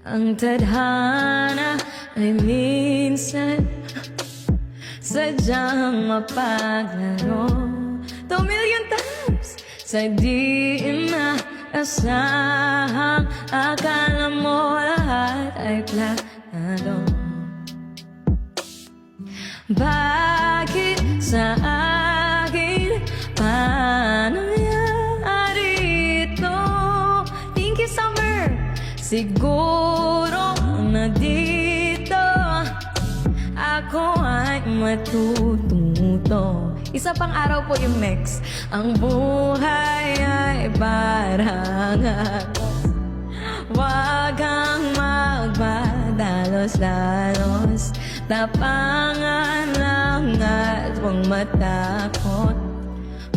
Ang tadhana ay minsan sadyang mapaglaro 2 million times sa di inaasahang akala mo lahat ay planado. Bakit sa akin? Paano nangyari ito? Thank you, Summer. Siguro na dito ako ay matututo. Isa pang araw po yung next. Ang buhay ay parang agos. Huwag kang magpadalos-dalos. Tapangan lang at huwag matakot.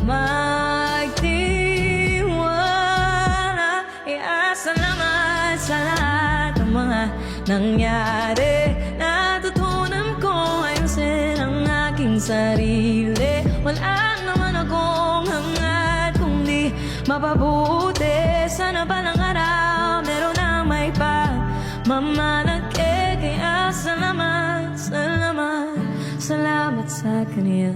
Magtiwala. Salamat sa lahat ng mga nangyari. Natutunan ko ayusin ang aking sarili. Wala naman akong hangad kundi mapabuti. Sana balang araw meron na may pagmamalaki. Kaya salamat, salamat, salamat sa kanya.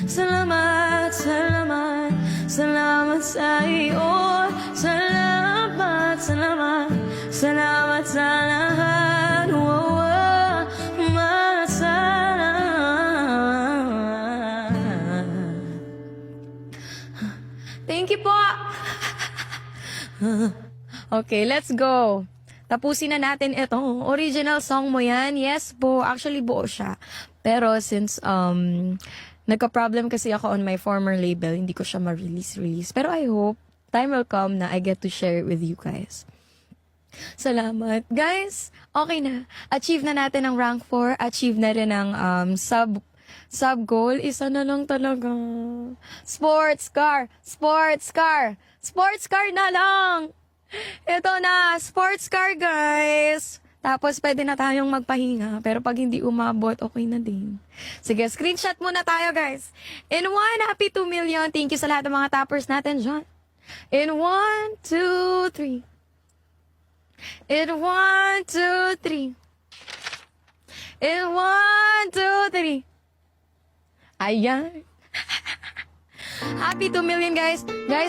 Salamat, salamat, salamat sa iyo. Salamat, salamat, salamat sa lahat. Oh, oh, masalamat. Thank you po. Okay, let's go. Tapusin na natin ito. Original song mo yan? Yes po. Actually, buo siya. Pero since nagka-problem kasi ako on my former label, hindi ko siya ma-release. Pero I hope time will come na I get to share it with you guys. Salamat. Guys, okay na. Achieve na natin ang rank 4. Achieve na rin ang sub goal. Isa na lang talaga. Sports car. Sports car. Sports car na lang. Ito na, sports car, guys. Tapos, pwede na tayong magpahinga. Pero pag hindi umabot, okay na din. Sige, screenshot muna tayo, guys. In 1, happy 2 million. Thank you sa lahat ng mga toppers natin dyan. In 1, 2, 3. In 1, 2, 3. In 1, 2, 3. Ayan. Happy 2 million, guys. Guys,